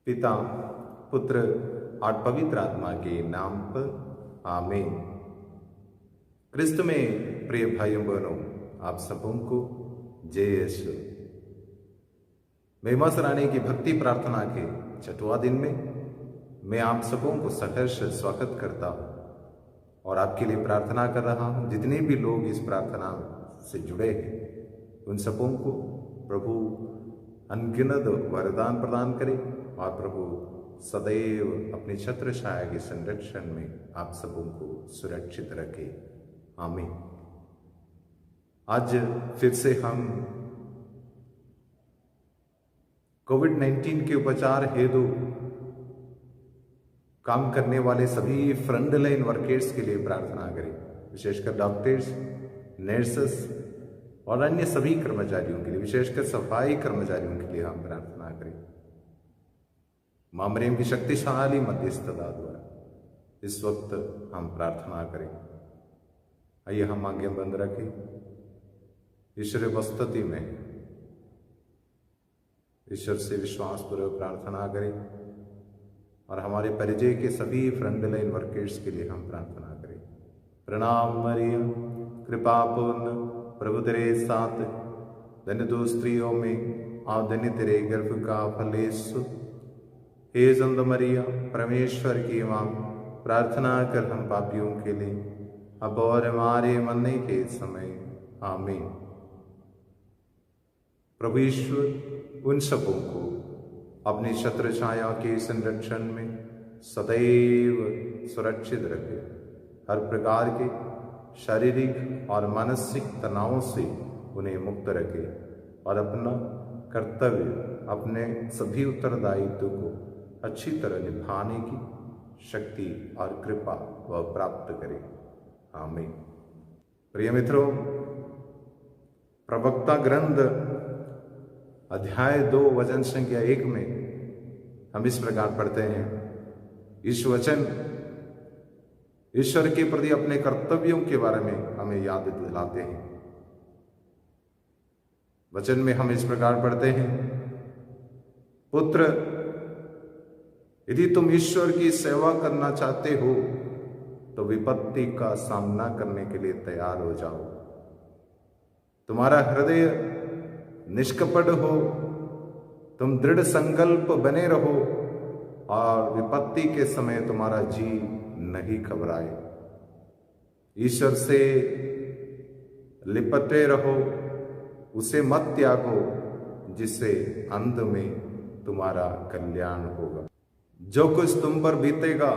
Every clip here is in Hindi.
पिता, पुत्र और पवित्र आत्मा के नाम पर आमीन। क्रिस्त में प्रिय भाइयों बहनों, आप सबों को जय यीशु। महिमा सराहने की भक्ति प्रार्थना के छठवां दिन में मैं आप सबों को सहर्ष स्वागत करता हूँ और आपके लिए प्रार्थना कर रहा हूँ। जितने भी लोग इस प्रार्थना से जुड़े हैं उन सबों को प्रभु अनगिनत वरदान प्रदान करे और प्रभु सदैव अपनी छत्र छाया के संरक्षण में आप सबों को सुरक्षित रखे। आमीन। आज फिर से हम कोविड-19 के उपचार हेतु काम करने वाले सभी फ्रंट लाइन वर्कर्स के लिए प्रार्थना करें, विशेषकर डॉक्टर्स, नर्सेस और अन्य सभी कर्मचारियों के लिए, विशेषकर सफाई कर्मचारियों के लिए हम प्रार्थना करें। मां मरियम की शक्तिशाली मध्यस्थता द्वारा इस वक्त हम प्रार्थना करें। आइए हम आंखें बंद रखें, ईश्वर उपस्थिति में ईश्वर से विश्वासपूर्वक प्रार्थना करें और हमारे परिचय के सभी फ्रंट लाइन वर्कर्स के लिए हम प्रार्थना करें। प्रणाम मरियम, कृपा पूर्ण, प्रभु तेरे साथ, धन्य तू स्त्रियों में और धन्य तेरे गर्भ का फल यीशु। हे संत मरिया, परमेश्वर की मां, प्रार्थना कर हम पापियों के लिए अब और हमारे मरने के समय। आमीन। प्रभु ईश्वर उन सबों को अपनी छत्र छाया के संरक्षण में सदैव सुरक्षित रखे, हर प्रकार के शारीरिक और मानसिक तनावों से उन्हें मुक्त रखे और अपना कर्तव्य, अपने सभी उत्तरदायित्व को अच्छी तरह निभाने की शक्ति और कृपा वह प्राप्त करे। आमीन। प्रिय मित्रों, प्रवक्ता ग्रंथ अध्याय 2 वचन संख्या 1 में हम इस प्रकार पढ़ते हैं। इस वचन ईश्वर के प्रति अपने कर्तव्यों के बारे में हमें याद दिलाते हैं। वचन में हम इस प्रकार पढ़ते हैं, पुत्र, यदि तुम ईश्वर की सेवा करना चाहते हो तो विपत्ति का सामना करने के लिए तैयार हो जाओ। तुम्हारा हृदय निष्कपट हो, तुम दृढ़ संकल्प बने रहो और विपत्ति के समय तुम्हारा जी नहीं घबराए। ईश्वर से लिपटे रहो, उसे मत त्यागो, जिससे अंत में तुम्हारा कल्याण होगा। जो कुछ तुम पर बीतेगा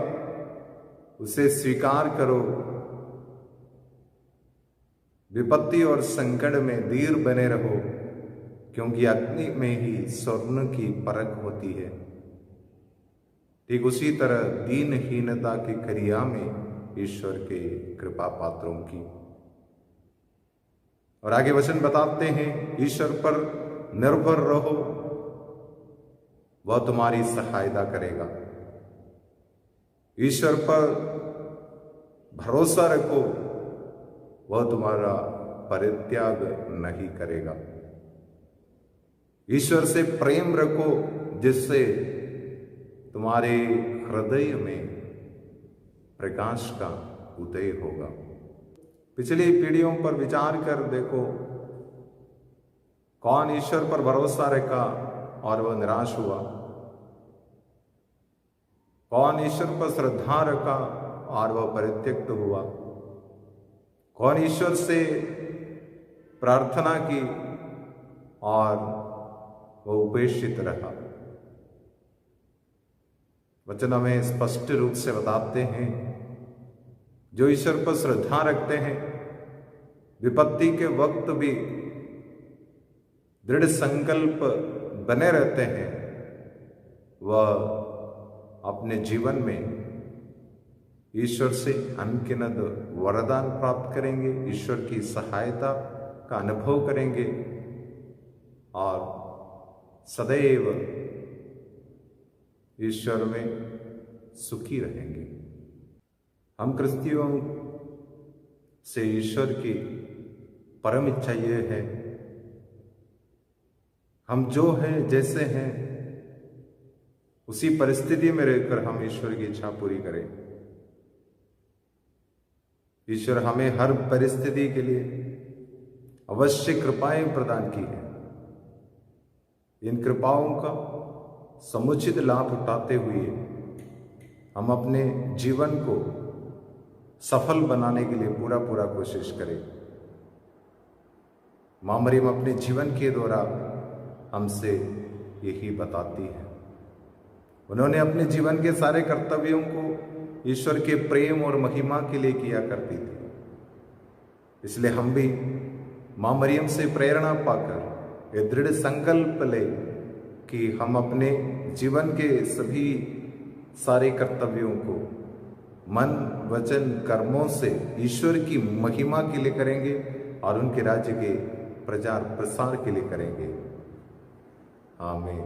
उसे स्वीकार करो। विपत्ति और संकट में धीर बने रहो, क्योंकि अग्नि में ही स्वर्ण की परख होती है। ठीक उसी तरह दीनहीनता की क्रिया में ईश्वर के कृपा पात्रों की। और आगे वचन बताते हैं, ईश्वर पर निर्भर रहो, वह तुम्हारी सहायता करेगा। ईश्वर पर भरोसा रखो, वह तुम्हारा परित्याग नहीं करेगा। ईश्वर से प्रेम रखो, जिससे तुम्हारे हृदय में प्रकाश का उदय होगा। पिछली पीढ़ियों पर विचार कर देखो, कौन ईश्वर पर भरोसा रखा और वह निराश हुआ? कौन ईश्वर पर श्रद्धा रखा और वह परित्यक्त हुआ? कौन ईश्वर से प्रार्थना की और वह उपेक्षित रहा? वचन हमें स्पष्ट रूप से बताते हैं, जो ईश्वर पर श्रद्धा रखते हैं, विपत्ति के वक्त भी दृढ़ संकल्प बने रहते हैं, वह अपने जीवन में ईश्वर से अनगिनत वरदान प्राप्त करेंगे, ईश्वर की सहायता का अनुभव करेंगे और सदैव ईश्वर में सुखी रहेंगे। हम क्रिस्तियों से ईश्वर की परम इच्छा यह है, हम जो हैं, जैसे हैं, उसी परिस्थिति में रहकर हम ईश्वर की इच्छा पूरी करें। ईश्वर हमें हर परिस्थिति के लिए अवश्य कृपाएं प्रदान की हैं। इन कृपाओं का समुचित लाभ उठाते हुए हम अपने जीवन को सफल बनाने के लिए पूरा कोशिश करें। मां मरियम अपने जीवन के द्वारा हमसे यही बताती है। उन्होंने अपने जीवन के सारे कर्तव्यों को ईश्वर के प्रेम और महिमा के लिए किया करती थी। इसलिए हम भी मां मरियम से प्रेरणा पाकर ये दृढ़ संकल्प लें कि हम अपने जीवन के सभी सारे कर्तव्यों को मन वचन कर्मों से ईश्वर की महिमा के लिए करेंगे और उनके राज्य के प्रचार प्रसार के लिए करेंगे। आमीन।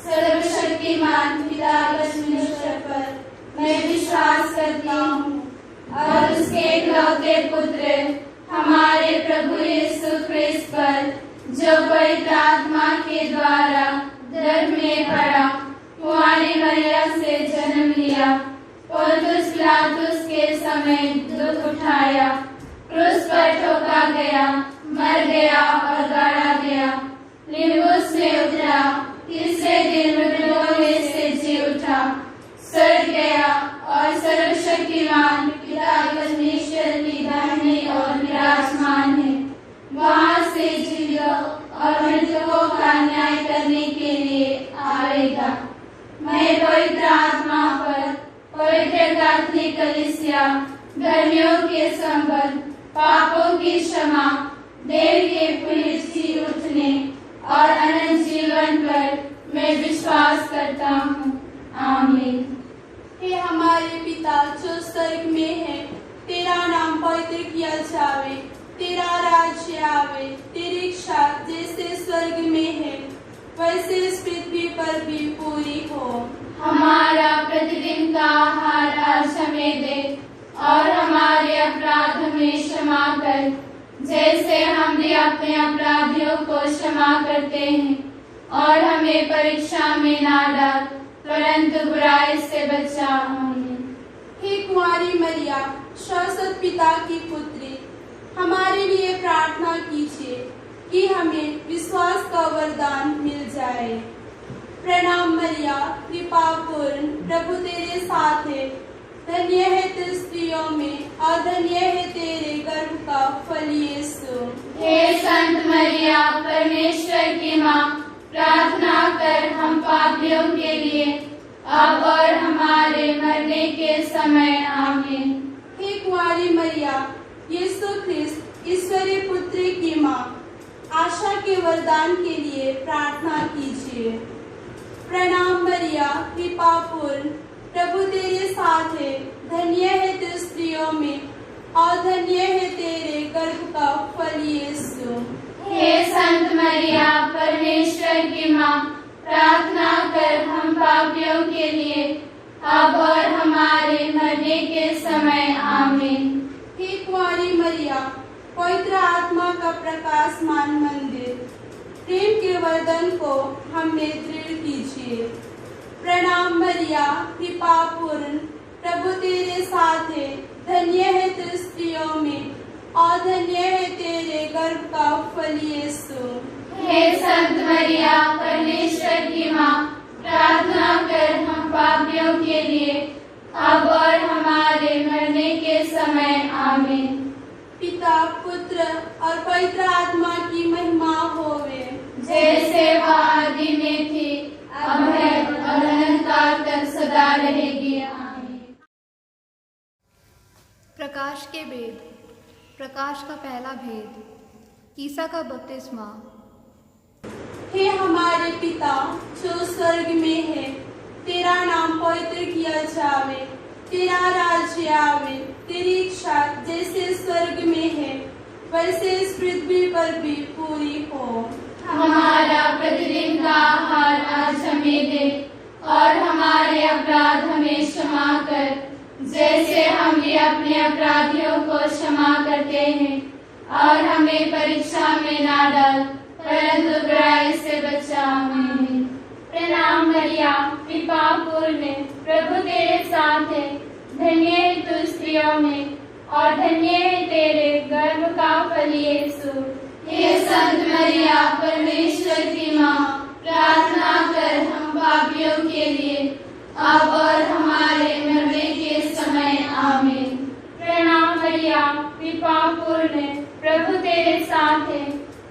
सर्वशक्तिमान पिता परमेश्वर पर मैं विश्वास करता हूँ और उसके इकलौते पुत्र हमारे प्रभु यीशु ख्रिस्त पर जो पवित्र आत्मा के द्वारा गर्भ में पड़ा, कुंवारी मरियम से जन्म लिया, पोंतियुस पिलातुस के समय दुख उठाया, क्रूस पर ठोका गया, मर गया और गाड़ा गया, लिम्बुस में उतरा, तीसरे दिन मृतकों में से जी उठा, स्वर्ग गया और सर्वशक्तिमान पिता परमेश्वर की दाहिनी ओर विराजमान है। वहाँ से जीवियों और मृतकों का न्याय करने के लिए आएगा। मैं पवित्र आत्मा पर, पवित्र कैथोलिक कलीसिया, धर्मियों के संबंध, पापों की क्षमा, देह के पुनः जी उठने और अनंत जीवन पर मैं विश्वास करता हूँ। आमीन। हे हमारे पिता जो स्वर्ग में है, तेरा नाम पवित्र किया जावे, तेरा राज्य आवे, तेरी इच्छा जैसे स्वर्ग में है वैसे इस पृथ्वी पर भी पूरी हो। हमारा प्रतिदिन का आहार आज हमें दे और हमारे अपराध हमें क्षमा कर, जैसे हम भी अपने अपराधियों को क्षमा करते हैं, और हमें परीक्षा में ना डाल परंतु बुराई से बचा। आमीन। हे कुंवारी मरिया, शाश्वत पिता की पुत्री, हमारे लिए कि हमें विश्वास का वरदान मिल जाए। प्रणाम मरिया, कृपा पूर्ण, प्रभु तेरे साथ है, धन्य है तू स्त्रियों में और धन्य है तेरे गर्भ का फल यीशु। हे संत मरिया, परमेश्वर की माँ, प्रार्थना कर हम पापियों के लिए, अब और हमारे मरने के समय। आमीन। हे कुंवारी मरिया, यीशु ख्रिस्त ईश्वरीय पुत्री की माँ, आशा के वरदान के लिए प्रार्थना कीजिए। प्रणाम मरिया, कृपा पूर्ण, प्रभु तेरे साथ है, धन्य है तू स्त्रियों में और धन्य है तेरे गर्भ का फल यीशु। हे संत मरिया, परमेश्वर की माँ, प्रार्थना कर हम पापियों के लिए, अब और हमारे मरने के समय। आमीन। हे कुंवारी मरिया, पवित्र आत्मा का प्रकाशमान मंदिर, प्रेम के वरदान को हमें दृढ़ कीजिए। प्रणाम मरिया, कृपा पूर्ण, प्रभु तेरे साथ है, धन्य है तू स्त्रियों में और धन्य है तेरे गर्भ का फल यीशु। हे संत मरिया, परमेश्वर की माँ, प्रार्थना कर हम पापियों के लिए, अब और हमारे मरने के समय। आमीन। पिता, पुत्र और पवित्र आत्मा की महिमा होवे, जैसे वह आदि में थी, अब है और अनंतकाल तक सदा रहेगी। आमीन। प्रकाश के भेद। प्रकाश का पहला भेद, ईसा का बपतिस्मा। हे हमारे पिता जो स्वर्ग में है, तेरा नाम पवित्र किया जावे, तेरा राज्य आवे, तेरी इच्छा जैसे स्वर्ग में है वैसे इस पृथ्वी पर भी पूरी हो। हमारा प्रतिदिन का आहार आज हमें दे और हमारे अपराध हमें क्षमा कर, जैसे हम भी अपने अपराधियों को क्षमा करते हैं, और हमें परीक्षा में ना डाल, परंतु बुराई से बचा। आमीन। प्रणाम मरिया, कृपा पूर्ण, प्रभु तेरे साथ है, धन्य है तू स्त्रियों में और धन्य है तेरे गर्भ का फल यीशु। हे संत मरिया, परमेश्वर की माँ, प्रार्थना कर हम पापियों के लिए, अब और हमारे मरने के समय। आमीन। प्रणाम मरिया, कृपा पूर्ण, प्रभु तेरे साथ है,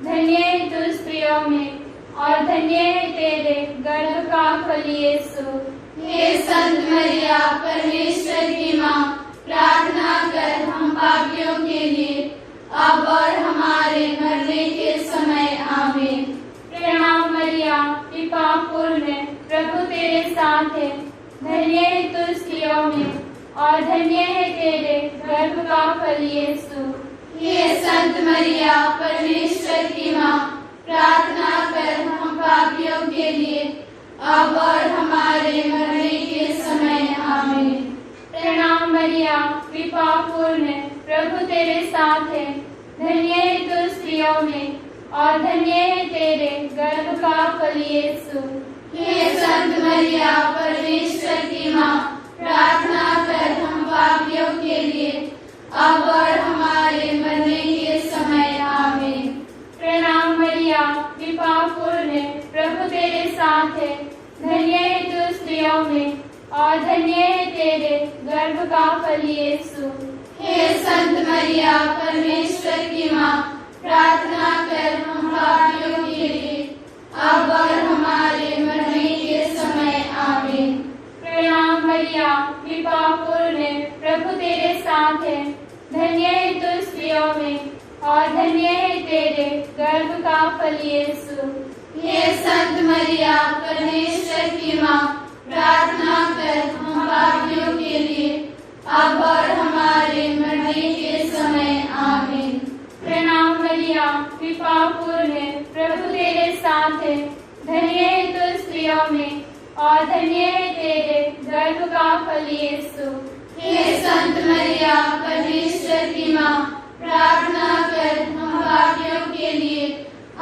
धन्य है तू स्त्रियों में और धन्य है तेरे गर्भ का फल यीशु। हे संत मरिया, परमेश्वर की माँ, प्रार्थना कर हम पापियों के लिए, अब और हमारे मरने के समय। आमीन। प्रणाम मरिया, कृपा पूर्ण, प्रभु तेरे साथ है, धन्य है तू स्त्रियों में और धन्य है तेरे गर्भ का फल यीशु। हे संत मरिया, परमेश्वर की माँ, प्रार्थना कर हम पापियों के लिए, अब और हमारे मरने के समय। आमीन। प्रणाम मरिया, कृपा पूर्ण, प्रभु तेरे साथ है, धन्य है तू स्त्रियों में और धन्य है तेरे गर्भ का फल यीशु। हे संत मरिया, परमेश्वर की माँ, प्रार्थना कर हम पापियों के लिए, अब और हमारे मरने के समय। आमीन। प्रणाम मरिया, कृपा पूर्ण, प्रभु तेरे साथ है, धन्य है तू स्त्रियों में और धन्य है तेरे गर्भ का फल यीशु। हे संत मरिया, परमेश्वर की माँ, प्रार्थना कर हम पापियों के लिए, अब और हमारे मरने के समय। आमीन। प्रणाम मरिया, कृपा पूर्ण, प्रभु तेरे साथ है, धन्य है तू स्त्रियों में और धन्य है तेरे गर्भ का फल यीशु। हे संत मरिया, परमेश्वर की माँ, प्रार्थना कर हम पापियों के लिए, अब और हमारे मरने के समय। आमीन। प्रणाम मरिया, कृपा पूर्ण, प्रभु तेरे साथ है, धन्य है तू स्त्रियों में और धन्य है तेरे गर्भ का फल यीशु। हे संत मरिया, परमेश्वर की माँ, प्रार्थना कर हम पापियों के लिए,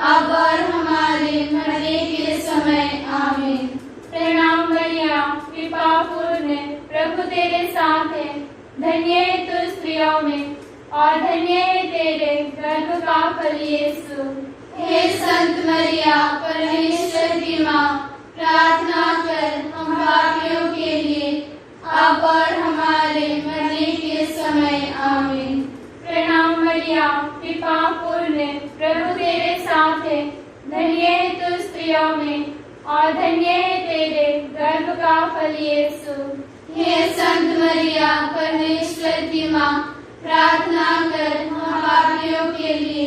अब और हमारे मरने के समय। आमीन। प्रणाम मरिया, कृपा पूर्ण, प्रभु तेरे साथ है, धन्य है तू स्त्रियों में और धन्य है तेरे गर्भ का फल यीशु। हे संत मरिया परमेश्वर की माँ, प्रार्थना कर हम पापियों के लिए अब और हमारे मरने के समय आमीन। प्रणाम मरिया कृपा पूर्ण, प्रभु तेरे साथ है, धन्य है तू स्त्रियों में और धन्य है तेरे गर्भ का फल यीशु। हे संत मरिया परमेश्वर की माँ, प्रार्थना कर हम पापियों के लिए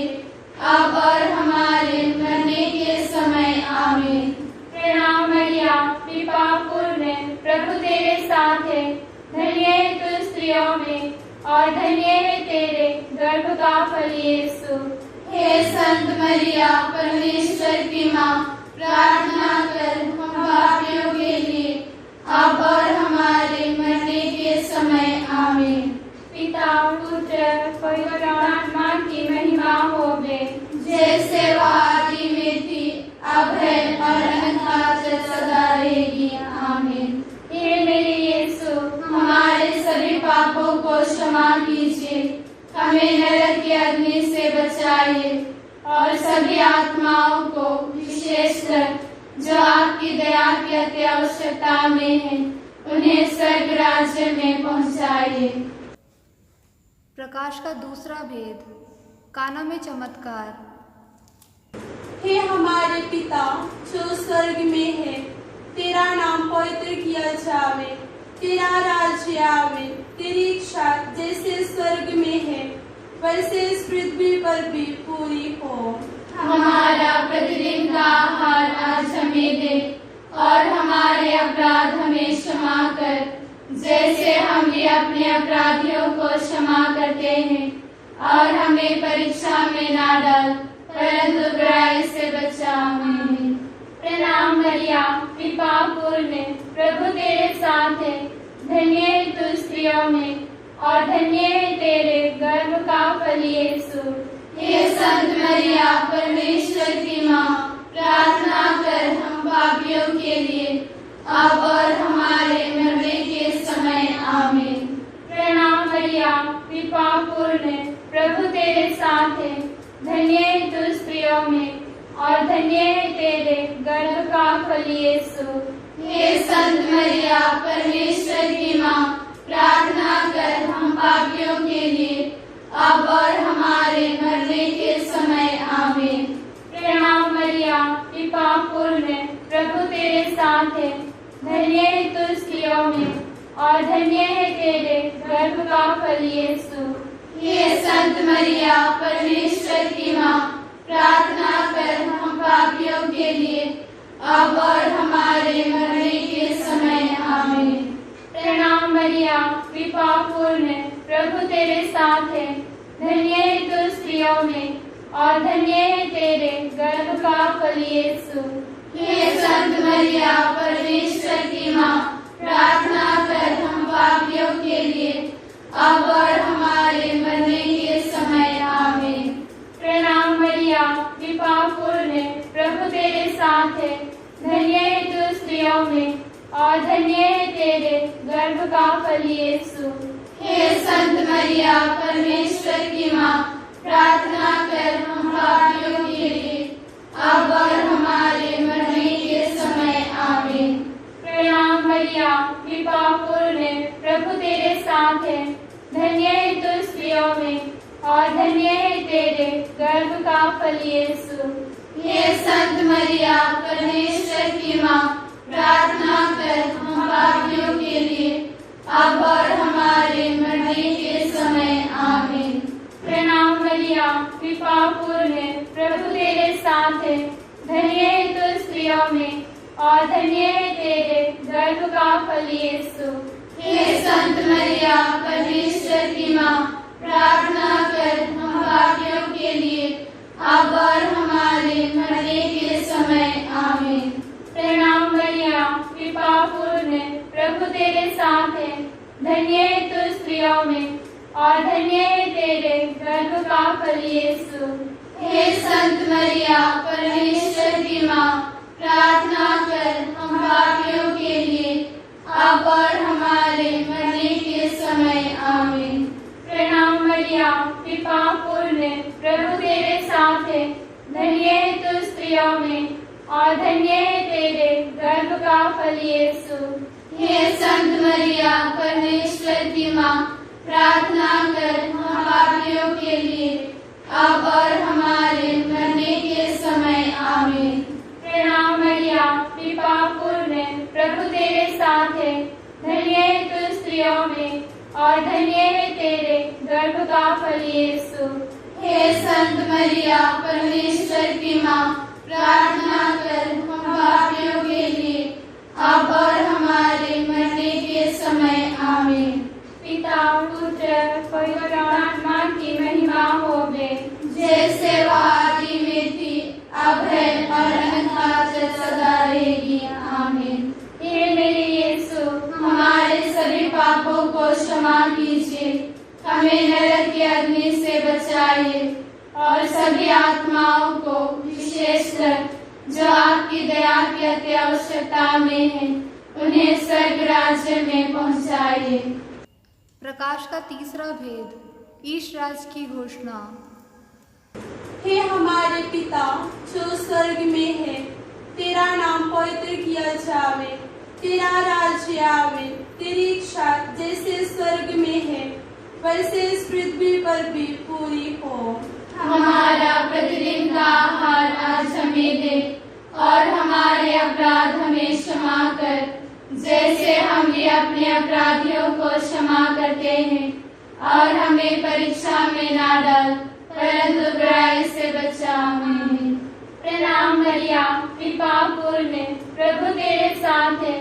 अब और हमारे मरने के समय आमीन। प्रणाम मरिया कृपा पूर्ण, प्रभु तेरे साथ है, धन्य है तू स्त्रियों में और धन्य है तेरे गर्भ का फल यीशु। हे संत मरिया परमेश्वर की माँ, प्रार्थना कर हम पापियों के लिए अब और हमारे मरने के समय आमीन। पिता पुत्र पवित्र आत्मा की महिमा होवे, जैसे वह आदि में थी अब है और अनंत सदा रहेगी आमीन। हे मेरे यीशु, हमारे सभी पापों को क्षमा कीजिए, हमें नरक की अग्नि से बचाइए और सभी आत्माओं को विशेषकर जो आपकी दया की अति आवश्यकता में है उन्हें स्वर्ग राज्य में पहुंचाइए। प्रकाश का दूसरा भेद, काना में चमत्कार। हे हमारे पिता जो स्वर्ग में है, तेरा नाम पवित्र किया जावे, तेरा राज्य आवे, तेरी इच्छा जैसे स्वर्ग में है वैसे इस पृथ्वी पर भी पूरी हो। हमारा प्रतिदिन का आहार आज हमें दे और हमारे अपराध हमें क्षमा कर, जैसे हम भी अपने अपराधियों को क्षमा करते हैं, और हमें परीक्षा में ना डाल परंतु बुराई से बचा। आमीन। प्रणाम मरिया कृपा पूर्ण, प्रभु तेरे साथ है, धन्य है तू स्त्रियों में और धन्य है तेरे गर्भ का फल यीशु। हे संत मरिया परमेश्वर की माँ, प्रार्थना कर हम पापियों के लिए अब और हमारे मरने के समय आमीन। प्रणाम मरिया कृपा पूर्ण, प्रभु तेरे साथ है, धन्य है तू स्त्रियों में और धन्य है तेरे गर्भ का फल यीशु। हे संत मरिया परमेश्वर की माँ, प्रार्थना कर हम पापियों के लिए अब और हमारे मरने के समय आमीन। प्रणाम मरिया कृपा पूर्ण, प्रभु तेरे साथ है, धन्य है तू स्त्रियों में और धन्य है तेरे गर्भ का फल यीशु। हे संत मरिया परमेश्वर की माँ, प्रार्थना कर हम पापियों के लिए अब और हमारे मरने के समय आमीन। प्रणाम मरिया कृपा पूर्ण, प्रभु तेरे साथ है, धन्य है तू स्त्रियों में और धन्य है तेरे गर्भ का फल यीशु। हे संत मरिया परमेश्वर की माँ, प्रार्थना कर हम पापियों के लिए अब और हमारे मरने के समय आमीन। प्रणाम मरिया कृपा पूर्ण, प्रभु तेरे साथ है, धन्य है तू स्त्रियों में और धन्य है तेरे गर्भ का फल यीशु। हे संत मरिया परमेश्वर की माँ, प्रार्थना कर हम पापियों के लिए अब और हमारे मरने के समय आमीन। प्रणाम मरिया कृपा पूर्ण, प्रभु तेरे साथ है, धन्य है तू स्त्रियों में और धन्य है तेरे गर्भ का फल यीशु। हे संत मरिया परमेश्वर की माँ, प्रार्थना कर हम पापियों के लिए अब और हमारे मरने के समय आमीन। प्रणाम मरिया कृपा पूर्ण, प्रभु तेरे साथ है, धन्य है तू स्त्रियों में और धन्य है तेरे गर्भ का फल यीशु। हे संत मरिया परमेश्वर की माँ, प्रार्थना कर हम पापियों के लिए अब और हमारे मरने के समय आमीन। प्रणाम मरिया कृपा पूर्ण, प्रभु तेरे साथ है, धन्य है तू स्त्रियों में और धन्य है तेरे गर्भ का फल यीशु। हे संत मरिया परमेश्वर की माँ, प्रार्थना कर हम पापियों के लिए अब और हमारे मरने के समय आमीन। प्रणाम मरिया कृपा पूर्ण, प्रभु तेरे साथ है, धन्य है तू स्त्रियों में और धन्य है तेरे गर्भ का फल यीशु। हे संत मरिया, परमेश्वर की माँ, प्रार्थना कर हम पापियों के लिए, अब और हमारे मरने के समय, आमीन। प्रणाम मरिया, कृपा पूर्ण, प्रभु तेरे साथ है, धन्य है तू स्त्रियों में और धन्य है तेरे गर्भ का फल यीशु। हे संत मरिया, परमेश्वर की माँ, प्रार्थना कर हम पापियों के लिए, अब और हमारे मरने के समय, आमीन। पिता, पुत्र, पवित्र आत्मा की महिमा होवे, जैसे वह आदि में थी, अब है और अनंत सदा रहेगी, आमीन। हे मेरे यीशु, हमारे सभी पापों को क्षमा कीजिए, हमें नरक की अग्नि से बचाइए और सभी आत्माओं को, विशेषकर जो आपकी दया की अति आवश्यकता में है, उन्हें स्वर्ग राज्य में पहुंचाइए। प्रकाश का तीसरा भेद, ईश राज की घोषणा। हे हमारे पिता जो स्वर्ग में है, तेरा नाम पवित्र किया जावे, तेरा राज्य आवे, तेरी इच्छा जैसे स्वर्ग में है वैसे इस पृथ्वी पर भी पूरी हो। हमारा प्रतिदिन का आहार आज हमें दे और हमारे अपराध हमें क्षमा कर, जैसे हम भी अपने अपराधियों को क्षमा करते हैं, और हमें परीक्षा में ना डाल, परंतु बुराई से बचा। आमीन। प्रणाम मरिया, कृपा पूर्ण, प्रभु तेरे साथ है,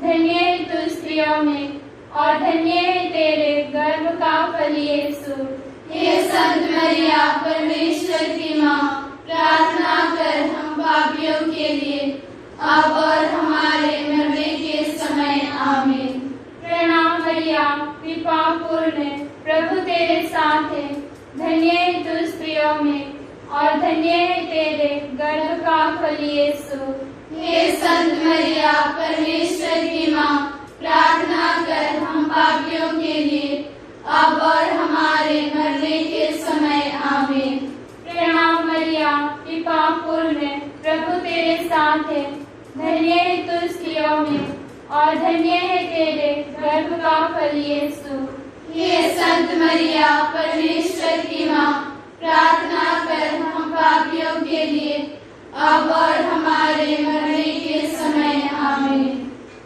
धन्य है तू स्त्रियों में और धन्य है तेरे गर्भ का फल यीशु। हे संत मरिया, परमेश्वर की माँ, प्रार्थना कर हम पापियों के लिए, अब और हमारे मरने के समय, आमीन। प्रणाम मरिया, कृपा पूर्ण, प्रभु तेरे साथ है, धन्य है तू स्त्रियों में और धन्य है तेरे गर्भ का फल यीशु। हे संत मरिया, परमेश्वर की माँ, प्रार्थना कर हम पापियों के लिए, अब और हमारे मरने के समय, आमीन। प्रणाम मरिया, कृपा पूर्ण, प्रभु तेरे साथ है, धन्य है तू स्त्रियों में और धन्य है तेरे गर्भ का फल यीशु। हे संत मरिया, परमेश्वर की माँ, प्रार्थना कर हम पापियों के लिए, अब और हमारे मरने के समय, आमीन।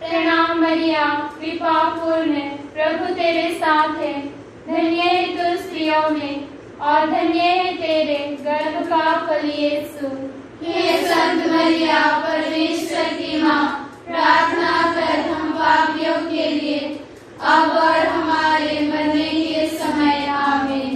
प्रणाम मरिया, कृपा पूर्ण, प्रभु तेरे साथ है, धन्य है तू स्त्रियों में और धन्य है तेरे गर्भ का फल यीशु। हे संत मरिया, परमेश्वर की माँ, प्रार्थना कर हम पापियों के लिए, अब और हमारे मरने के समय, आमीन।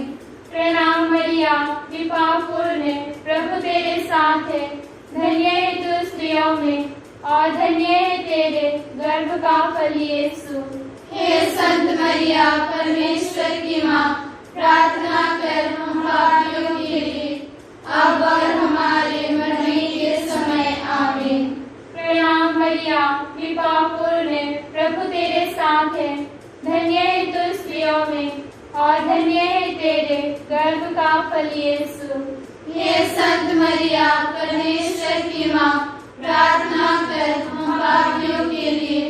प्रणाम मरिया, कृपा पूर्ण, प्रभु तेरे साथ है, धन्य है तू स्त्रियों में और धन्य है तेरे गर्भ का फल यीशु। हे संत मरिया, परमेश्वर की माँ, प्रार्थना कर हम पापियों के लिए, अब और हमारे मरने के समय, आमीन। प्रणाम मरिया, कृपा पूर्ण, प्रभु तेरे साथ है, धन्य है तू स्त्रियों में और धन्य है तेरे गर्भ का फल यीशु। हे संत मरिया, परमेश्वर की माँ, प्रार्थना कर हम पापियों के लिए,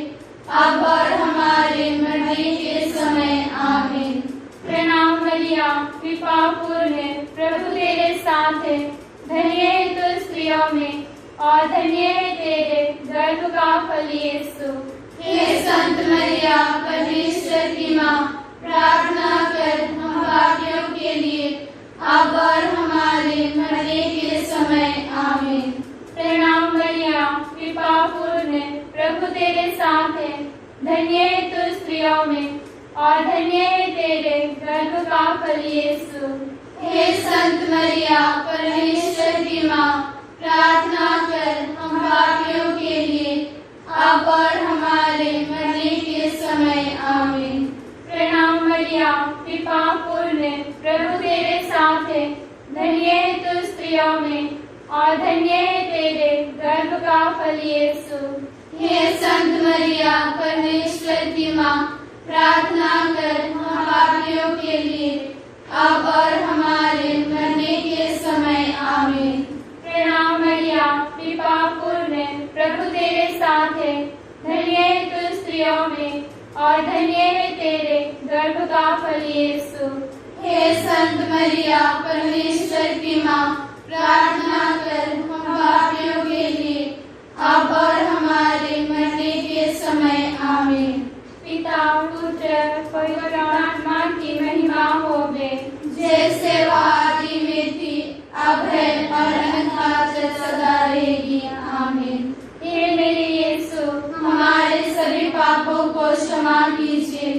अब और हमारे मरने के समय, आमीन। प्रणाम मरिया, कृपा पूर्ण, प्रभु तेरे साथ है, धन्य है तू स्त्रियों में और धन्य है तेरे गर्भ का फल यीशु। हे संत मरिया, परमेश्वर की माँ, प्रार्थना कर हम पापियों के लिए, अब और हमारे मरने के समय, आमीन। प्रणाम मरिया, कृपा पूर्ण, प्रभु तेरे साथ है, धन्य है तू स्त्रियों में और धन्य है तेरे गर्भ का फल यीशु। हे संत मरिया, परमेश्वर की माँ, प्रार्थना कर हम पापियों के लिए, अब और हमारे मरने के समय, आमीन। प्रणाम मरिया, कृपा पूर्ण, प्रभु तेरे साथ है, धन्य है तू स्त्रियों में और धन्य है तेरे गर्भ का फल यीशु। हे संत मरिया, परमेश्वर की माँ, प्रार्थना कर हम पापियों के लिए, अब और हमारे मरने के समय आमीन। प्रणाम मरिया, कृपा पूर्ण, प्रभु तेरे साथ है, धन्य है तू स्त्रियों में और धन्य है तेरे गर्भ का फल यीशु। हे संत मरिया, परमेश्वर की माँ, प्रार्थना कर हम पापियों के लिए, अब और हमारे मरने के समय आमीन। पिता पुत्र पवित्र आत्मा की महिमा होवे, जैसे वह आदि में थी, अब है और अनंतकाल तक सदा रहेगी आमीन। हे मेरे यीशु, हमारे सभी पापों को क्षमा कीजिए,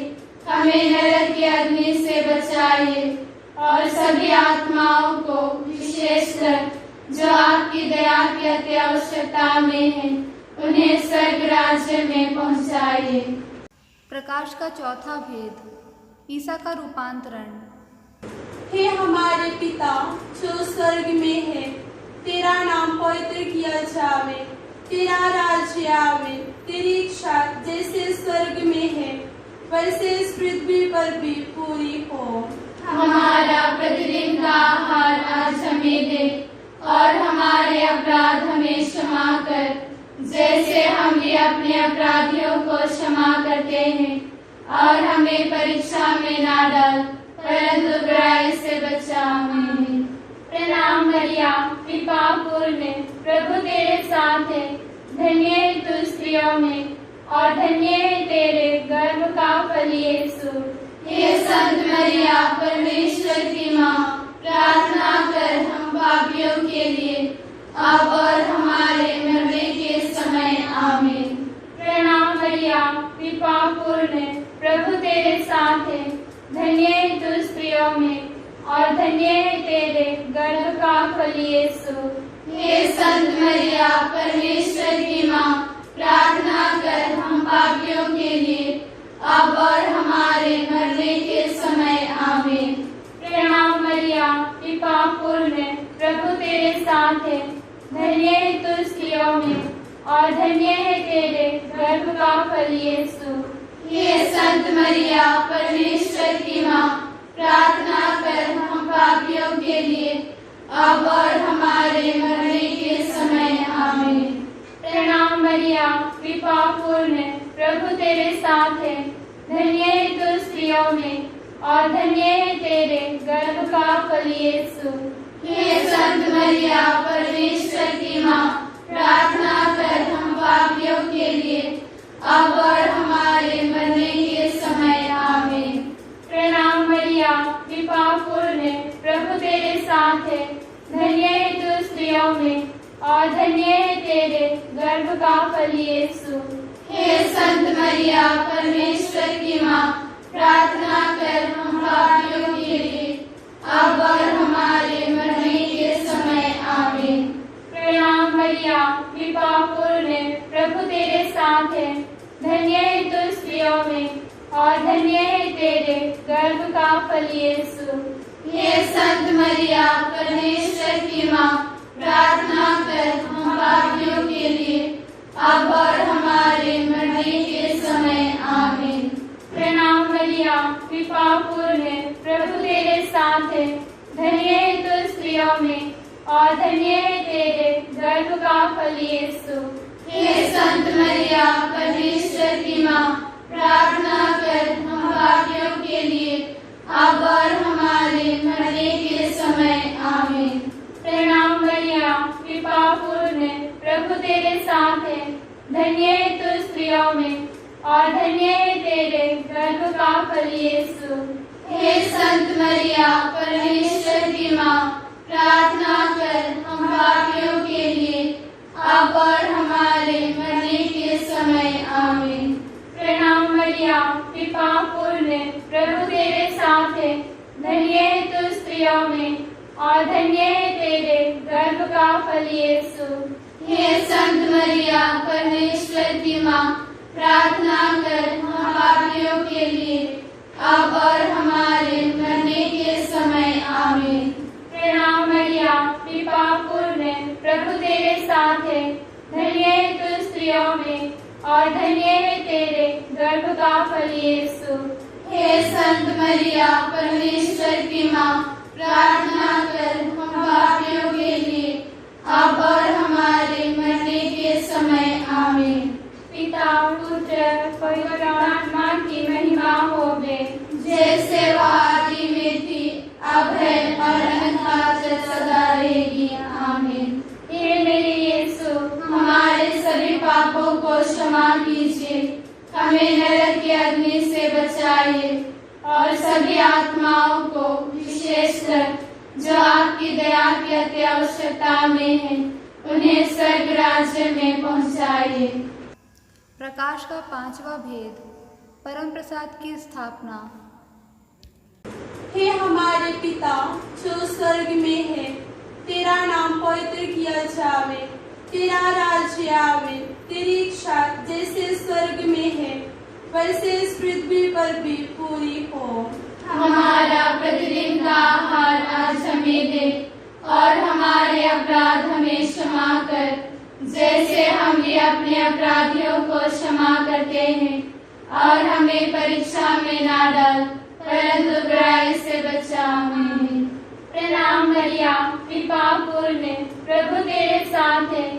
हमें नरक की अग्नि से बचाइए और सभी आत्माओं को, विशेषकर जो आपकी दया की अति आवश्यकता में है, उन्हें स्वर्ग राज्य में पहुंचाइए। प्रकाश का चौथा भेद, ईसा का रूपांतरण। हे हमारे पिता जो स्वर्ग में है, तेरा नाम पवित्र किया जावे, तेरा राज्य आवे, तेरी इच्छा जैसे स्वर्ग में है वैसे इस पृथ्वी पर भी पूरी हो। हमारा प्रतिदिन का आहार आज हमें दे और हमारे अपराध हमें क्षमा कर, जैसे हम भी अपने अपराधियों को क्षमा करते हैं, और हमें परीक्षा में ना डाल, परंतु बुराई से बचा। आमीन। प्रणाम मरिया, कृपा पूर्ण, प्रभु तेरे साथ है, धन्य है तू स्त्रियों में और धन्य है तेरे गर्भ का फल यीशु। हे संत मरिया, परमेश्वर की माँ, प्रार्थना कर हम पापियों के लिए, अब और हमारे मरने के समय आमीन। प्रणाम मरिया, कृपा पूर्ण, प्रभु तेरे साथ है, धन्य है तू स्त्रियों में और धन्य है तेरे गर्भ का फल यीशु। हे संत मरिया, परमेश्वर की माँ, प्रार्थना कर हम पापियों के लिए, अब और हमारे मरने के समय आमीन। प्रणाम मरिया, कृपा पूर्ण, प्रभु तेरे साथ है, धन्य है तू स्त्रियों में और धन्य है तेरे गर्भ का फल यीशु। हे संत मरिया, परमेश्वर की माँ, प्रार्थना कर हम पापियों के लिए, अब और हमारे मरने के समय आमीन। प्रणाम मरिया, कृपा पूर्ण, प्रभु तेरे साथ है, धन्य है तू स्त्रियों में और धन्य है तेरे गर्भ का फल यीशु। हे संत मरिया, परमेश्वर की माँ, प्रार्थना कर हम पापियों के लिए, अब और हमारे मरने के समय आमीन। प्रणाम मरिया, कृपा पूर्ण, प्रभु तेरे साथ है, धन्य है तू स्त्रियों में और धन्य है तेरे गर्भ का फल यीशु। हे संत मरिया, परमेश्वर की माँ, प्रार्थना कर हम पापियों के लिए, अब और हमारे मरने के समय आमीन। प्रणाम मरिया, कृपा पूर्ण, प्रभु तेरे साथ है, धन्य है तू स्त्रियों में और धन्य है तेरे गर्भ का फल यीशु। हे संत मरिया, परमेश्वर की माँ, प्रार्थना कर हम पापियों के लिए, अब और हमारे मरने के समय आमीन। प्रणाम मरिया, कृपा पूर्ण, प्रभु तेरे साथ है, धन्य है तू स्त्रियों में और धन्य है तेरे गर्भ का फल यीशु। हे संत मरिया, परमेश्वर की माँ, प्रार्थना कर हम पापियों के लिए, अब और हमारे मरने के समय आमीन। प्रणाम मरिया, कृपा पूर्ण, प्रभु तेरे साथ है, धन्य है तू स्त्रियों में और धन्य है तेरे गर्भ का फल यीशु। हे संत मरिया, परमेश्वर की माँ, प्रार्थना कर हम पापियों के लिए, अब और हमारे मरने के समय आमीन। प्रणाम मरिया, कृपा पूर्ण, प्रभु तेरे साथ है, धन्य है तू स्त्रियों में और धन्य है तेरे गर्भ का फल यीशु। हे संत मरिया, परमेश्वर की माँ, प्रार्थना कर हम पापियों के लिए, अब और हमारे मरने के समय आमीन। प्रणाम मरिया, कृपा पूर्ण, प्रभु तेरे साथ है, धन्य है तू स्त्रियों में और धन्य है तेरे गर्भ का फल यीशु। हे संत मरिया परमेश्वर की माँ, प्रार्थना कर हम पापियों के लिए अब और हमारे मरने के समय आमीन। पिता पुत्र पवित्र आत्मा की महिमा होवे, जैसे वह आदि में थी, अब है और अनंत सदा रहेगी आमीन। हे मेरे यीशु, हमारे सभी पापों को क्षमा कीजिए, हमें नरक की अग्नि से बचाइए और सभी आत्माओं को, विशेषकर जो आपकी दया की अति आवश्यकता में है, उन्हें स्वर्ग राज्य में पहुंचाइए। प्रकाश का पांचवा भेद, परम प्रसाद की स्थापना। हे हमारे पिता जो स्वर्ग में है, तेरा नाम पवित्र किया जावे, तेरा राज्य आवे, तेरी इच्छा जैसे स्वर्ग में है वैसे इस पृथ्वी पर भी पूरी हो। हमारा प्रतिदिन का आहार आज हमें दे और हमारे अपराध हमें क्षमा कर, जैसे हम भी अपने अपराधियों को क्षमा करते हैं, और हमें परीक्षा में ना डाल परंतु बुराई से बचा। आमीन। प्रणाम मरिया, कृपा पूर्ण, प्रभु तेरे साथ है,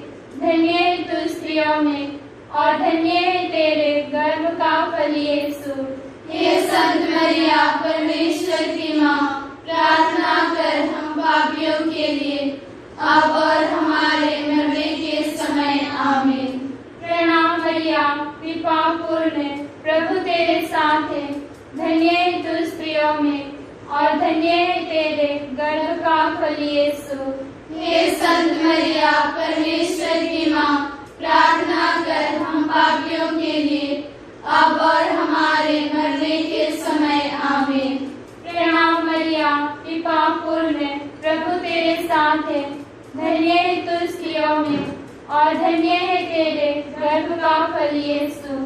धन्य है तू स्त्रियों में और धन्य है तेरे गर्भ का फल यीशु। हे संत मरिया परमेश्वर की माँ, प्रार्थना कर हम पापियों के लिए अब और हमारे मरने के समय आमीन। प्रणाम मरिया, कृपा पूर्ण, प्रभु तेरे साथ है, धन्य है तू स्त्रियों में और धन्य है तेरे गर्भ का फल यीशु। हे संत मरिया परमेश्वर की माँ, प्रार्थना कर हम पापियों के लिए अब और हमारे मरने के समय आमीन। प्रणाम मरिया, कृपा पूर्ण, प्रभु तेरे साथ है, धन्य है तू स्त्रियों में और धन्य है तेरे गर्भ का फल यीशु।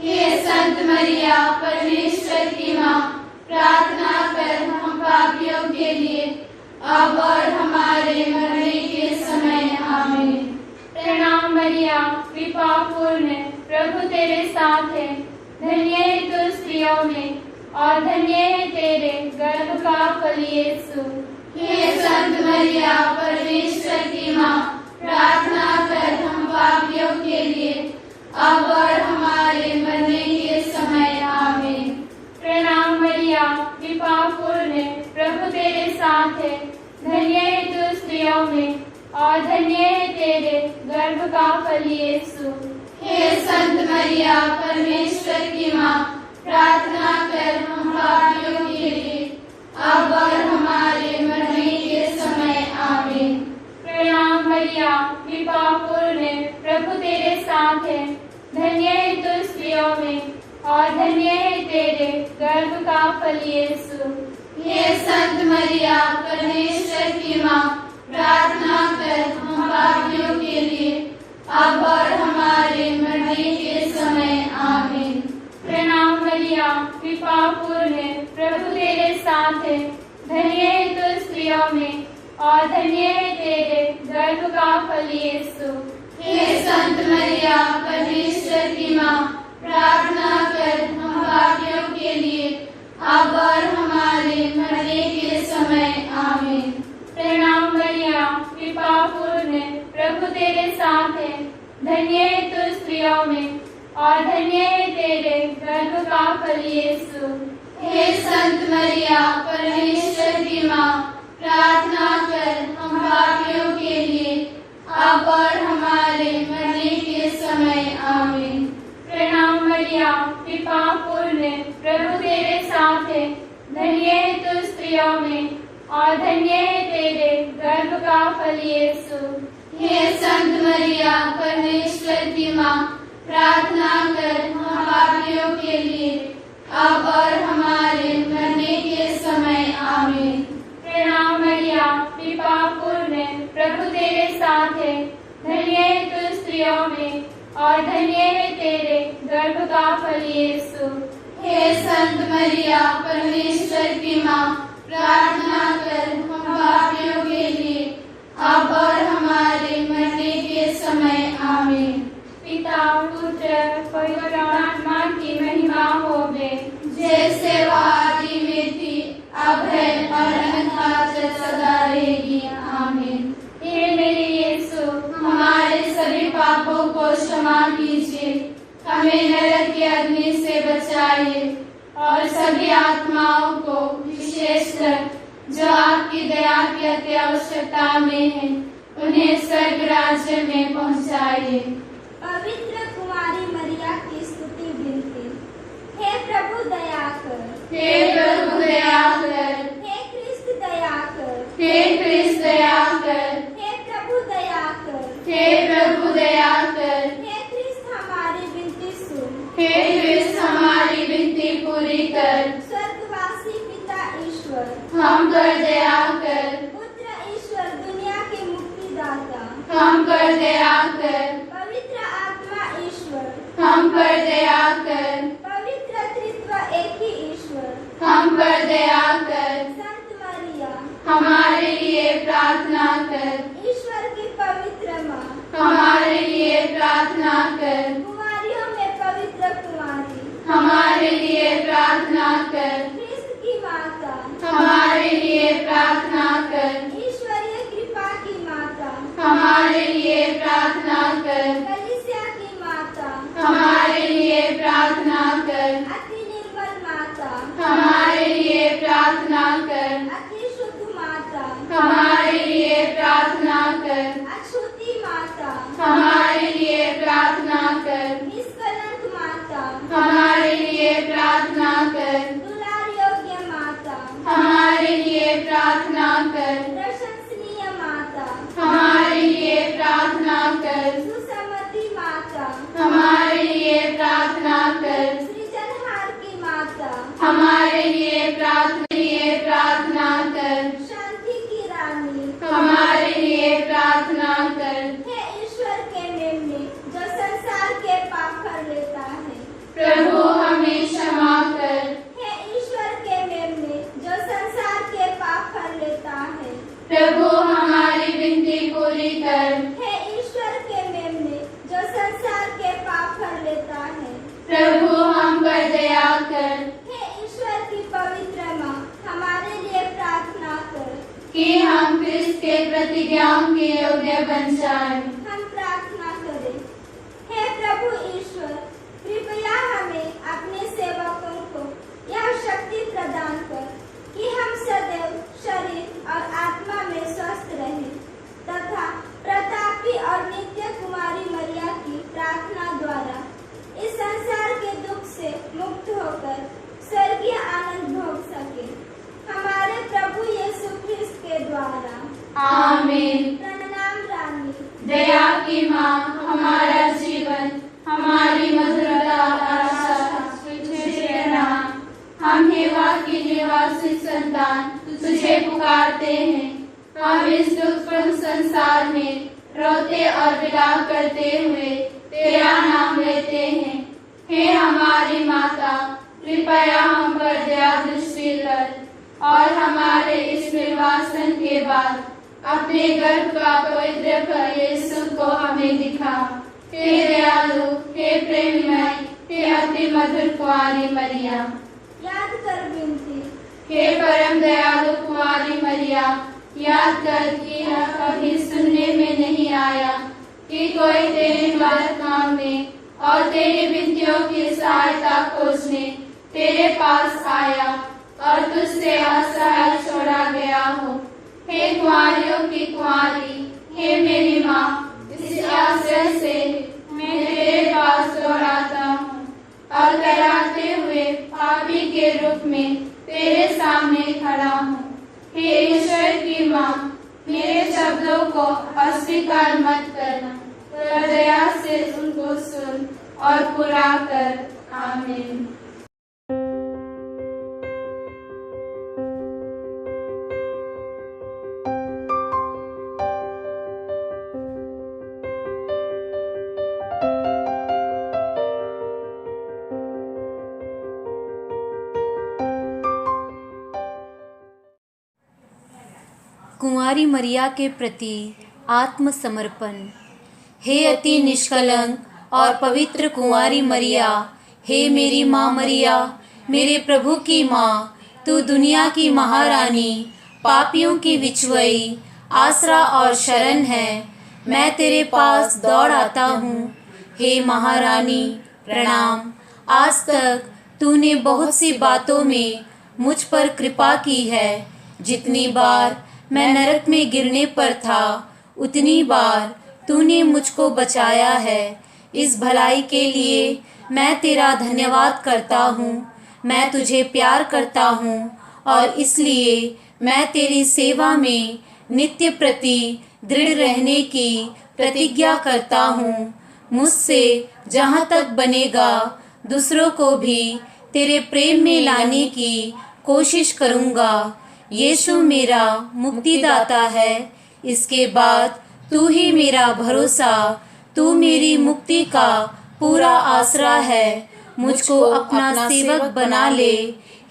हे संत मरिया परमेश्वर की माँ, प्रार्थना कर हम पापियों के लिए अब और हमारे मरने के समय आमीन। प्रणाम मरिया, कृपा पूर्ण, प्रभु तेरे साथ है, धन्य है तू स्त्रियों में और धन्य है तेरे गर्भ का फल यीशु। हे संत मरिया परमेश्वर की माँ, प्रार्थना कर हम पापियों के लिए अब और हमारे मरने के समय आमीन। प्रणाम मरिया, कृपा पूर्ण, प्रभु तेरे साथ है, धन्य है तू स्त्रियों में और धन्य है तेरे गर्भ का फल यीशु। हे संत मरिया परमेश्वर की माँ, प्रार्थना कर हम पापियों के लिए अब और हमारे मरने के समय आमीन। प्रणाम मरिया, कृपा पूर्ण, प्रभु तेरे साथ है, धन्य है तू स्त्रियों में और धन्य है तेरे गर्भ का फल यीशु। हे संत मरिया परमेश्वर की माँ, प्रार्थना कर हम पापियों के लिए अब और हमारे मरने के समय आमीन। प्रणाम मरिया, कृपा पूर्ण, प्रभु तेरे साथ है, धन्य है तू स्त्रियों में और धन्य है तेरे गर्भ का फल यीशु। हे संत मरिया परमेश्वर की माँ, प्रार्थना कर हम पापियों के लिए अब और हमारे मरने के समय आमीन। प्रणाम मरिया, कृपा पूर्ण, प्रभु तेरे साथ है, धन्य है तू स्त्रियों में और धन्य है तेरे गर्भ का फल यीशु। हे संत मरिया परमेश्वर की माँ, प्रार्थना कर हम पापियों के लिए अब और हमारे मरने के समय आमीन। प्रणाम मरिया, कृपा पूर्ण, प्रभु तेरे साथ है, धन्य है तू स्त्रियों में और धन्य है तेरे गर्भ का फल यीशु। हे संत मरिया परमेश्वर की माँ, प्रार्थना कर हम पापियों के लिए अब और हमारे मरने के समय आमीन। प्रणाम मरिया, कृपा पूर्ण, प्रभु तेरे साथ है, धन्य है तू स्त्रियों में और धन्य है तेरे गर्भ का फल यीशु। हे संत मरिया परमेश्वर की माँ, प्रार्थना कर हम पापियों के लिए अब और हमारे मरने के समय आमीन। पिता पुत्र पवित्र आत्मा की महिमा होवे, जैसे वह पापों को क्षमा कीजिए, हमें नरक की अग्नि से बचाइए और सभी आत्माओं को विशेषकर जो आपकी दया की अति आवश्यकता में है उन्हें स्वर्ग राज्य में पहुंचाइए। पवित्र कुमारी मरिया की स्तुति विनती। हे प्रभु दया कर, हे प्रभु दया कर, हे क्रिस्त दया कर, हे क्रिस्त दया कर, हे प्रभु दया कर, हे प्रभु दया कर, हे क्रिस्त हमारी विनती सुन, हे क्रिस्त हमारी विनती पूरी कर। स्वर्गवासी पिता ईश्वर, हम पर दया कर, पुत्र ईश्वर दुनिया के मुक्तिदाता, हम पर दया कर, पवित्र आत्मा ईश्वर, हम पर दया कर, पवित्र त्रित्व एक ही ईश्वर, हम पर दया कर, संत मरिया, हमारे लिए प्रार्थना कर, ईश्वर की पवित्र माँ, हमारे लिए प्रार्थना कर, कुमारियों में पवित्र कुमारी, हमारे लिए प्रार्थना कर, क्रिस्त की माता, हमारे लिए प्रार्थना कर, ईश्वरीय कृपा की माता, हमारे लिए प्रार्थना कर, कलीसिया की माता, हमारे लिए प्रार्थना कर, अति निर्मल माता, हमारे लिए प्रार्थना कर, अति शुद्ध माता, हमारे लिए प्रार्थना कर, अछूती माता, हमारे लिए प्रार्थना कर, निष्कलंक माता, हमारे लिए प्रार्थना कर, दुलार योग्य माता, हमारे लिए प्रार्थना कर, प्रशंसनीय माता, हमारे लिए प्रार्थना कर, सुसमति माता, हमारे लिए प्रार्थना कर, सृजनहार की माता, हमारे लिए प्रार्थना कर, शांति की रानी, हमारे लिए प्रार्थना कर, हे ईश्वर के मेमने जो संसार के पाप कर लेता है, प्रभु हमें क्षमा कर, हे ईश्वर के मेमने जो संसार के पाप कर लेता है, प्रभु हमारी विनती पूरी कर, हे ईश्वर के मेमने जो संसार के पाप कर लेता है, प्रभु हम पर दया कर, हे ईश्वर की पवित्र माँ, हमारे लिए प्रार्थना कर, कि हम क्रिस्त के प्रतिज्ञाओं के योग्य बन जाएं। हम प्रार्थना करें। हे प्रभु ईश्वर, कृपया हमें अपने सेवकों को यह शक्ति प्रदान कर कि हम सदैव शरीर और आत्मा में स्वस्थ रहें तथा प्रतापी और नित्य कुमारी मरिया की प्रार्थना द्वारा इस संसार के दुख से मुक्त होकर स्वर्गीय आनंद भोग सके। हमारे प्रभु यीशु ख्रिस्त के द्वारा। आमीन। प्रणाम रानी, दया की माँ, हमारा जीवन, हमारी मधुरता आशा, तुझे प्रणाम। हम हेवा की निवासी संतान तुझे पुकारते हैं। हम इस दुखपूर्ण संसार में रोते और विलाप करते हुए तेरा नाम लेते हैं। हे हमारी माता, कृपया हम पर दया दृष्टि कर और हमारे इस निर्वासन के बाद अपने गर्भ का पवित्र फल यीशु को हमें दिखा। हे दयालु, हे प्रेममय, हे अति मधुर कुंवारी मरिया। याद कर विनती। हे परम दयालु कुंवारी मरिया, याद कर कि यह कभी सुनने में नहीं आया कि कोई तेरी मदद मांगने और तेरी विनतियों की सहायता खोजने तेरे पास आया और तुझसे असहाय छोड़ा गया हो। हे कुंवारियों की कुंवारी, हे मेरी माँ, इस आश्रय से मैं तेरे पास दौड़ाता हूँ और कराते हुए पापी के रूप में तेरे सामने खड़ा हूँ। हे ईश्वर की माँ, मेरे शब्दों को अस्वीकार मत करना, पर दया से उनको सुन और पूरा कर। आमीन। कुंवारी मरिया के प्रति आत्मसमर्पण। हे अति निष्कलंक और पवित्र कुंवारी मरिया, हे मेरी माँ मरिया, मेरे प्रभु की माँ, तू दुनिया की महारानी, पापियों की विचवई, आसरा और शरण है। मैं तेरे पास दौड़ आता हूँ। हे महारानी प्रणाम। आज तक तूने बहुत सी बातों में मुझ पर कृपा की है। जितनी बार मैं नरक में गिरने पर था, उतनी बार तूने मुझको बचाया है। इस भलाई के लिए मैं तेरा धन्यवाद करता हूँ। मैं तुझे प्यार करता हूँ और इसलिए मैं तेरी सेवा में नित्य प्रति दृढ़ रहने की प्रतिज्ञा करता हूँ। मुझसे जहाँ तक बनेगा दूसरों को भी तेरे प्रेम में लाने की कोशिश करूँगा। यीशु मेरा मुक्तिदाता है। इसके बाद तू ही मेरा भरोसा, तू मेरी मुक्ति का पूरा आसरा है। मुझको अपना सेवक बना ले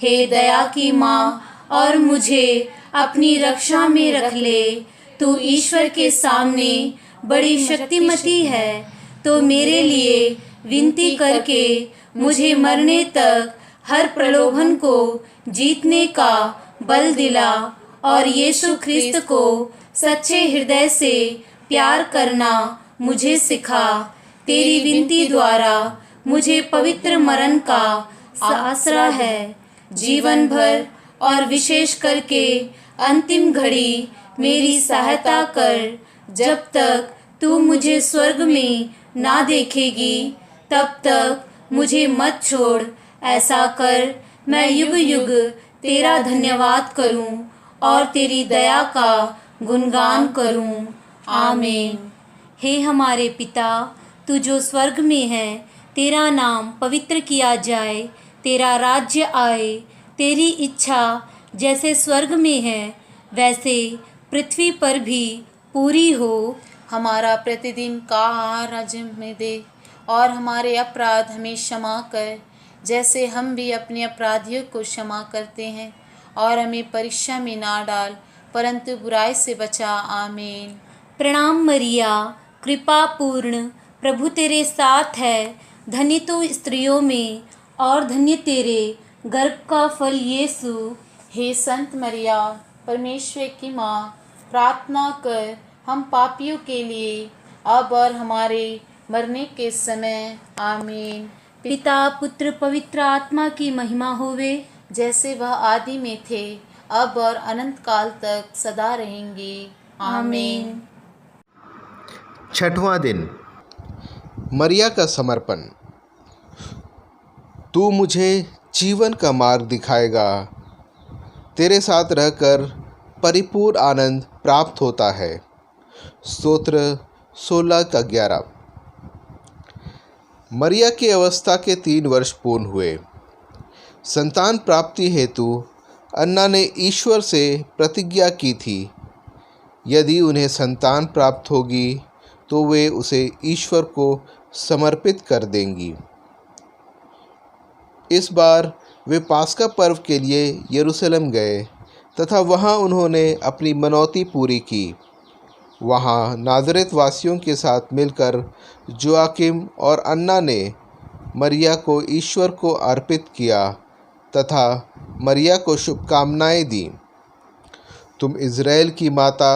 हे दया की माँ, और मुझे अपनी रक्षा में रख ले। तू ईश्वर के सामने बड़ी शक्तिमती है, तो मेरे लिए विनती करके मुझे मरने तक हर प्रलोभन को जीतने का बल दिला और यीशु ख्रिस्त को सच्चे हृदय से प्यार करना मुझे सिखा। तेरी विनती द्वारा मुझे पवित्र मरण का आसरा है। जीवन भर और विशेष करके अंतिम घड़ी मेरी सहायता कर। जब तक तू मुझे स्वर्ग में ना देखेगी, तब तक मुझे मत छोड़। ऐसा कर मैं युग युग तेरा धन्यवाद करूं और तेरी दया का गुणगान करूं। आमीन। हे हमारे पिता, तू जो स्वर्ग में है, तेरा नाम पवित्र किया जाए। तेरा राज्य आए। तेरी इच्छा जैसे स्वर्ग में है, वैसे पृथ्वी पर भी पूरी हो। हमारा प्रतिदिन का आहार आज हमें दे, और हमारे अपराध हमें क्षमा कर, जैसे हम भी अपने अपराधियों को क्षमा करते हैं। और हमें परीक्षा में ना डाल, परंतु बुराई से बचा। आमीन। प्रणाम मरिया, कृपा पूर्ण, प्रभु तेरे साथ है। धन्य तू स्त्रियों में और धन्य तेरे गर्भ का फल यीशु। हे संत मरिया, परमेश्वर की माँ, प्रार्थना कर हम पापियों के लिए, अब और हमारे मरने के समय। आमीन। पिता पुत्र पवित्र आत्मा की महिमा होवे, जैसे वह आदि में थे, अब और अनंत काल तक सदा रहेंगे। आमीन। छठवां दिन, मरिया का समर्पण। तू मुझे जीवन का मार्ग दिखाएगा। तेरे साथ रहकर परिपूर्ण आनंद प्राप्त होता है। स्तोत्र 16:11। मरिया की अवस्था के 3 वर्ष पूर्ण हुए। संतान प्राप्ति हेतु अन्ना ने ईश्वर से प्रतिज्ञा की थी। यदि उन्हें संतान प्राप्त होगी तो वे उसे ईश्वर को समर्पित कर देंगी। इस बार वे पास्का पर्व के लिए यरूशलेम गए तथा वहां उन्होंने अपनी मनौती पूरी की। वहां नाज़रेत वासियों के साथ मिलकर जोआकिम और अन्ना ने मरिया को ईश्वर को अर्पित किया तथा मरिया को शुभकामनाएं दी। तुम इज़राइल की माता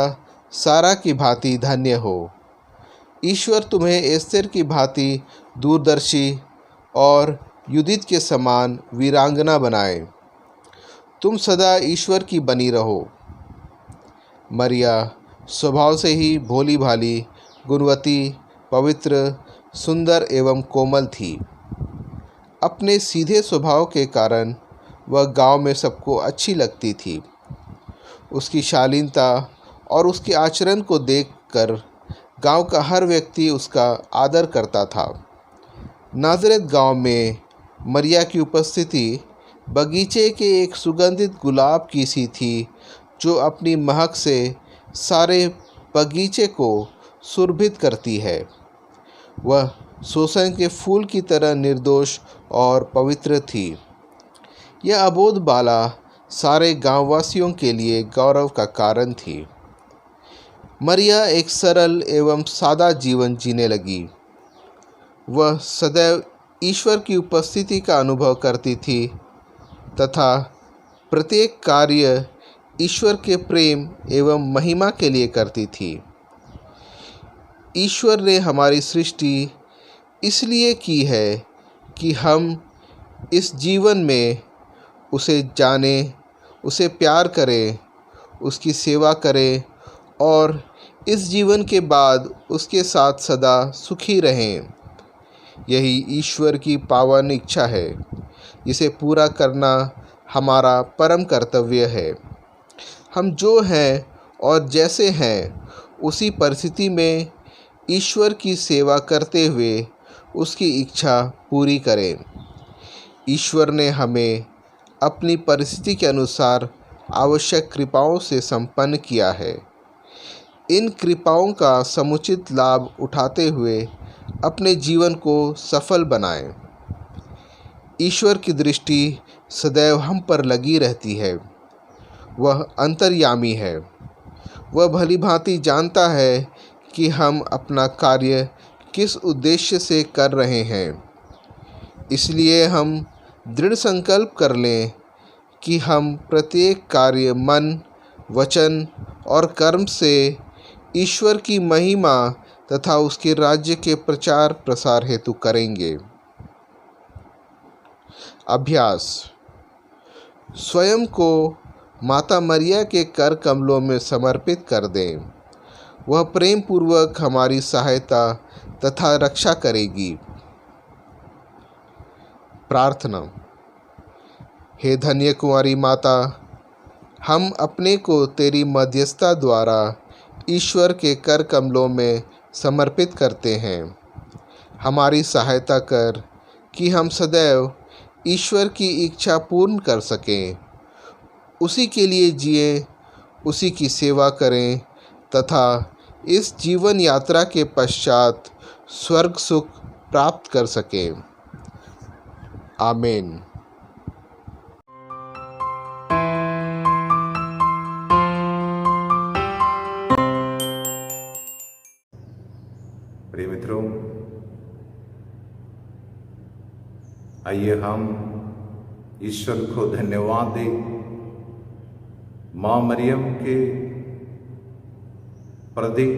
सारा की भांति धन्य हो। ईश्वर तुम्हें एस्तेर की भांति दूरदर्शी और युदित के समान वीरांगना बनाए। तुम सदा ईश्वर की बनी रहो। मरिया स्वभाव से ही भोली भाली, गुणवती, पवित्र, सुंदर एवं कोमल थी। अपने सीधे स्वभाव के कारण वह गांव में सबको अच्छी लगती थी। उसकी शालीनता और उसके आचरण को देखकर गांव का हर व्यक्ति उसका आदर करता था। नाज़रेत गांव में मरिया की उपस्थिति बगीचे के एक सुगंधित गुलाब की सी थी, जो अपनी महक से सारे बगीचे को सुरभित करती है। वह सोसन के फूल की तरह निर्दोष और पवित्र थी। यह अबोध बाला सारे गांववासियों के लिए गौरव का कारण थी। मरिया एक सरल एवं सादा जीवन जीने लगी। वह सदैव ईश्वर की उपस्थिति का अनुभव करती थी तथा प्रत्येक कार्य ईश्वर के प्रेम एवं महिमा के लिए करती थी। ईश्वर ने हमारी सृष्टि इसलिए की है कि हम इस जीवन में उसे जानें, उसे प्यार करें, उसकी सेवा करें और इस जीवन के बाद उसके साथ सदा सुखी रहें। यही ईश्वर की पावन इच्छा है, जिसे पूरा करना हमारा परम कर्तव्य है। हम जो हैं और जैसे हैं उसी परिस्थिति में ईश्वर की सेवा करते हुए उसकी इच्छा पूरी करें। ईश्वर ने हमें अपनी परिस्थिति के अनुसार आवश्यक कृपाओं से संपन्न किया है। इन कृपाओं का समुचित लाभ उठाते हुए अपने जीवन को सफल बनाएं। ईश्वर की दृष्टि सदैव हम पर लगी रहती है। वह अंतर्यामी है। वह भली भांति जानता है कि हम अपना कार्य किस उद्देश्य से कर रहे हैं। इसलिए हम दृढ़ संकल्प कर लें कि हम प्रत्येक कार्य मन, वचन और कर्म से ईश्वर की महिमा तथा उसके राज्य के प्रचार प्रसार हेतु करेंगे। अभ्यास। स्वयं को माता मरिया के कर कमलों में समर्पित कर दें। वह प्रेम पूर्वक हमारी सहायता तथा रक्षा करेगी। प्रार्थना। हे धन्य कुंवारी माता, हम अपने को तेरी मध्यस्थता द्वारा ईश्वर के कर कमलों में समर्पित करते हैं। हमारी सहायता कर कि हम सदैव ईश्वर की इच्छा पूर्ण कर सकें, उसी के लिए जिएं, उसी की सेवा करें तथा इस जीवन यात्रा के पश्चात स्वर्ग सुख प्राप्त कर सकें। आमीन। प्रिय मित्रों, आइए हम ईश्वर को धन्यवाद दें माँ मरियम के प्रति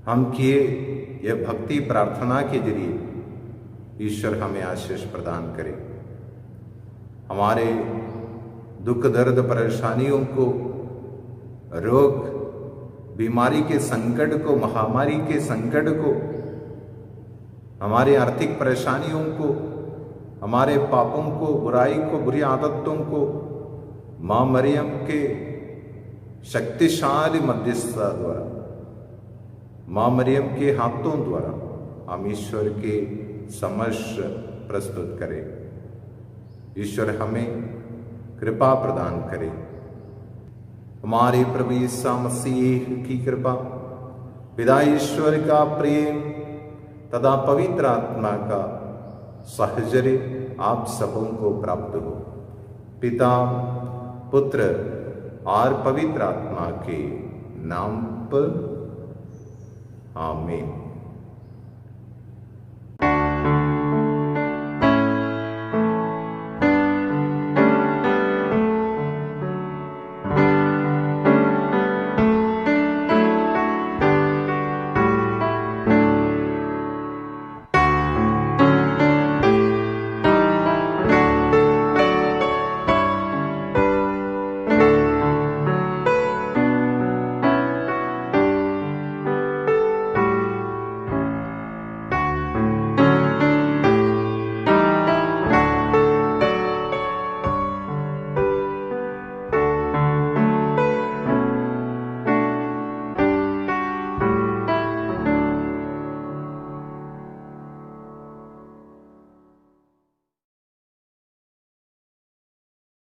हम किए यह भक्ति प्रार्थना के जरिए ईश्वर हमें आशीष प्रदान करे। हमारे दुख दर्द परेशानियों को, रोग बीमारी के संकट को, महामारी के संकट को, हमारे आर्थिक परेशानियों को, हमारे पापों को, बुराई को, बुरी आदतों को माँ मरियम के शक्तिशाली मध्यस्थता द्वारा, माँ मरियम के हाथों द्वारा हम ईश्वर के समक्ष प्रस्तुत करें। ईश्वर हमें कृपा प्रदान करे। हमारे प्रभु यीशु मसीह की कृपा, पिता ईश्वर का प्रेम तथा पवित्र आत्मा का साहचर्य आप सबों को प्राप्त हो। पिता, पुत्र और पवित्र आत्मा के नाम पर आमीन।